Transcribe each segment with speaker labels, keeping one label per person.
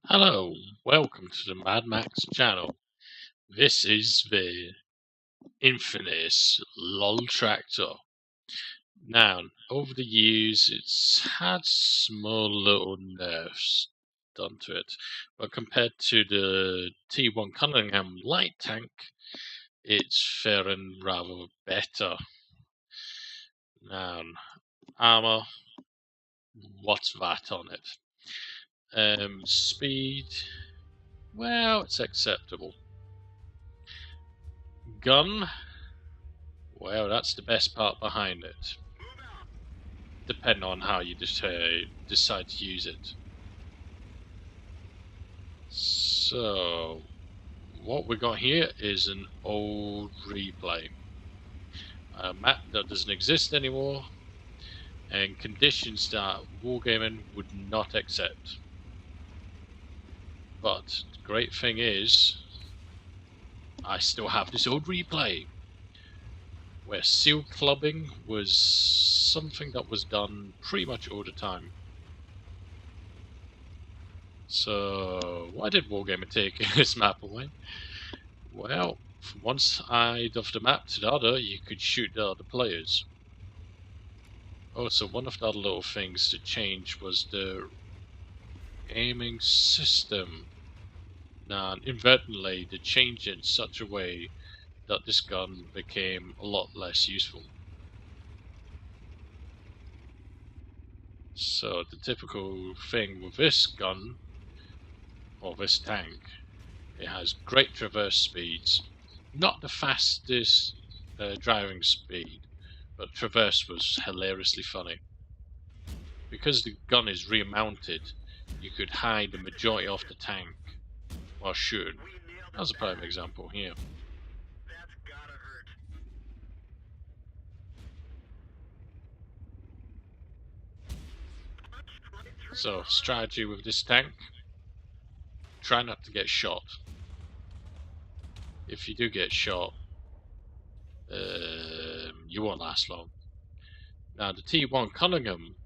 Speaker 1: Hello, welcome to the Mad Max channel. This is the infamous leichttraktor. Now, over the years, it's had small little nerfs done to it, but compared to the T1 Cunningham light tank, it's faring rather better. Now, armor, what's that on it? Speed, well, it's acceptable. Gun, well, that's the best part behind it, depending on how you decide to use it. So, what we got here is an old replay. A map that doesn't exist anymore, and conditions that Wargaming would not accept. But the great thing is, I still have this old replay, where seal clubbing was something that was done pretty much all the time. So, why did Wargamer take this map away? Well, from one side of the map to the other, you could shoot the other players. Also, one of the other little things to change was the aiming system. Now, inadvertently, they changed it in such a way that this gun became a lot less useful. So, the typical thing with this gun, or this tank, it has great traverse speeds. Not the fastest driving speed, but traverse was hilariously funny. Because the gun is rear-mounted, you could hide the majority of the tank while shooting. That's a prime example here. So, strategy with this tank, try not to get shot. If you do get shot, you won't last long. Now, the T1 Cunningham,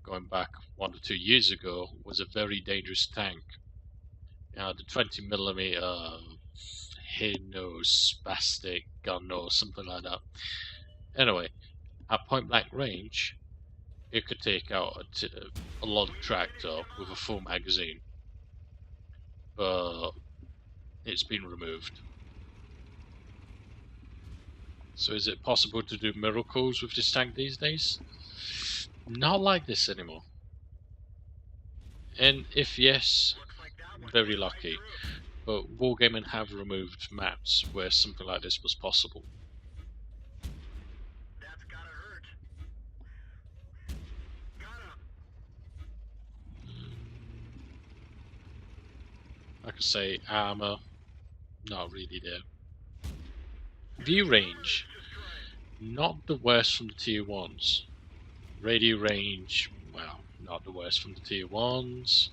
Speaker 1: going back 1 to 2 years ago, was a very dangerous tank. The 20mm spastic gun or something like that. Anyway, at point blank range, it could take out a leichttraktor with a full magazine, but it's been removed. So is it possible to do miracles with this tank these days? Not like this anymore. And if yes, very lucky. But Wargaming have removed maps where something like this was possible. Like I say, armor, not really there. View range, not the worst from the tier 1s. Radio range, well, not the worst from the tier 1s.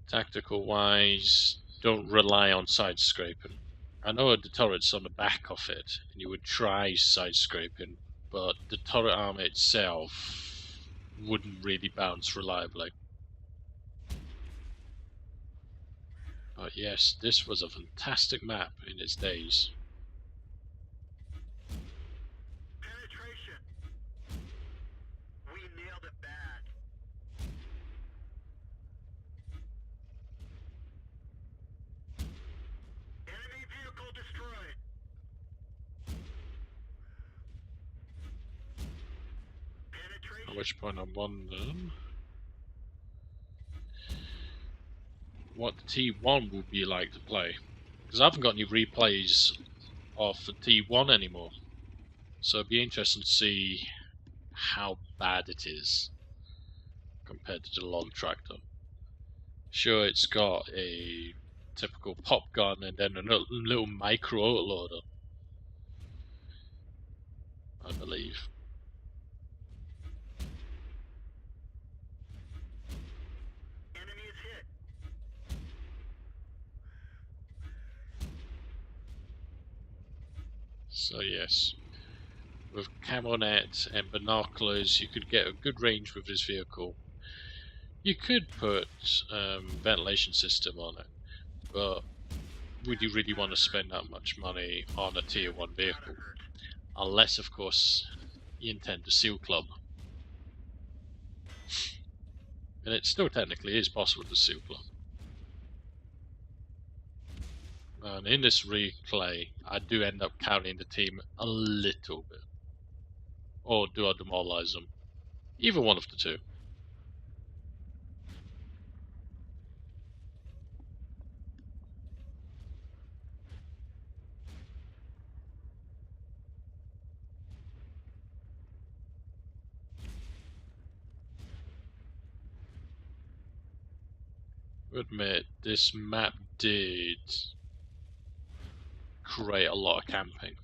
Speaker 1: Tactical wise, don't rely on side scraping. I know the turret's on the back of it, and you would try side scraping, but the turret armor itself wouldn't really bounce reliably. But yes, this was a fantastic map in its days.
Speaker 2: Penetration. We nailed it bad. Enemy vehicle destroyed. Penetration.
Speaker 1: At which point I wondered what the T1 would be like to play, because I haven't got any replays of the T1 anymore, so it'd be interesting to see how bad it is compared to the leichttraktor. Sure, it's got a typical pop gun and then a little micro autoloader, I believe.
Speaker 2: Enemy is hit.
Speaker 1: So yes, with camo net and binoculars, you could get a good range with this vehicle. You could put ventilation system on it, but would you really want to spend that much money on a tier 1 vehicle? Unless, of course, you intend to seal club. And it still technically is possible to seal club. And in this replay, I do end up counting the team a little bit. Or do I demoralize them? Either one of the two. Admit, this map did create a lot of camping.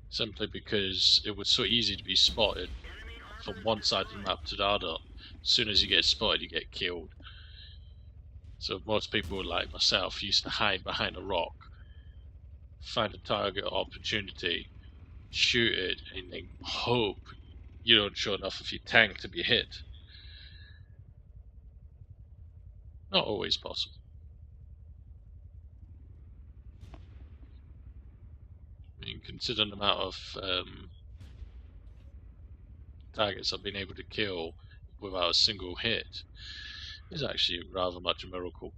Speaker 1: Simply because it was so easy to be spotted from one side of the map to the other. As soon as you get spotted, you get killed. So most people, like myself, used to hide behind a rock, find a target opportunity, shoot it, and then hope you don't show enough of your tank to be hit. Not always possible. I mean, considering the amount of targets I've been able to kill without a single hit, is actually rather much a miracle.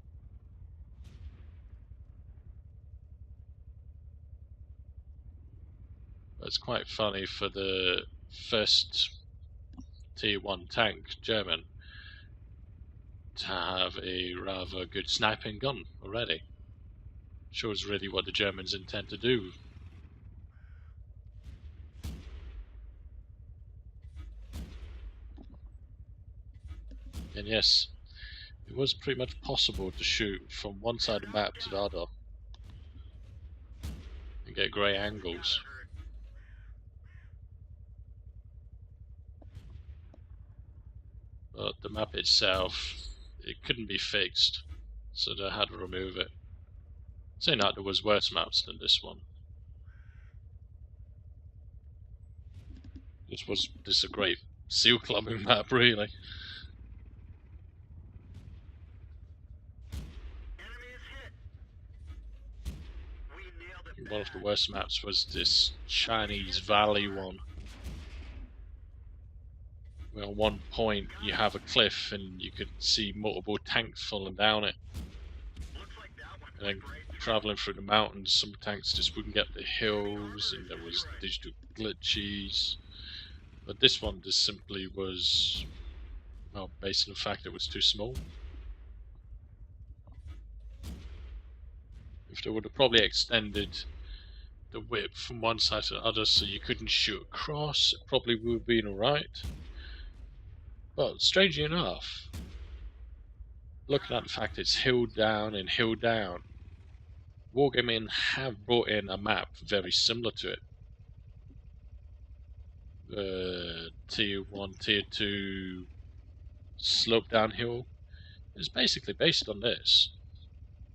Speaker 1: But it's quite funny for the first tier 1 tank, German, to have a rather good sniping gun already. Shows really what the Germans intend to do. And yes, it was pretty much possible to shoot from one side of the map to the other and get grey angles. But the map itself, it couldn't be fixed, so they had to remove it. Saying that, there was worse maps than this one. This is a great seal clubbing map, really. One of the worst maps was this Chinese Valley one, where at one point you have a cliff and you could see multiple tanks falling down it. And then travelling through the mountains, some tanks just wouldn't get the hills, and there was digital glitches. But this one just simply was, well, based on the fact it was too small. If they would have probably extended the width from one side to the other so you couldn't shoot across, it probably would have been alright. But strangely enough, looking at the fact it's hill down and hill down, Wargaming have brought in a map very similar to it. Tier 1, Tier 2 slope downhill is basically based on this,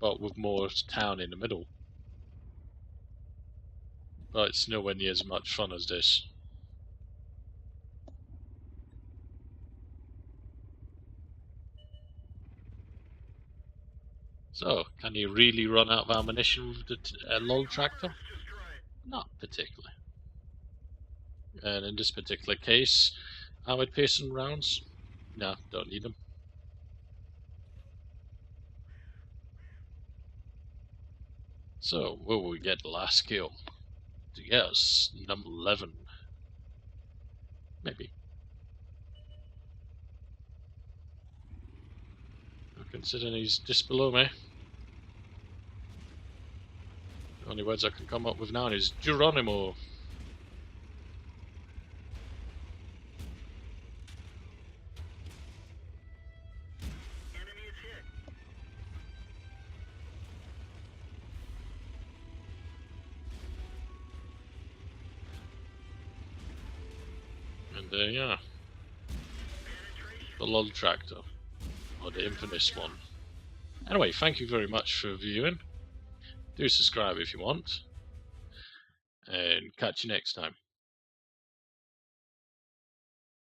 Speaker 1: but with more town in the middle. But it's nowhere near as much fun as this. So, can you really run out of ammunition with the leichttraktor? Not particularly. And in this particular case, armor-piercing rounds? No, don't need them. So, will we get the last kill? Yes, number 11. Maybe. Considering he's just below me. The only words I can come up with now is Geronimo.
Speaker 2: Enemy is hit.
Speaker 1: And there you are. The leichttraktor. Or the infamous one. Anyway, thank you very much for viewing. Do subscribe if you want. And catch you next time.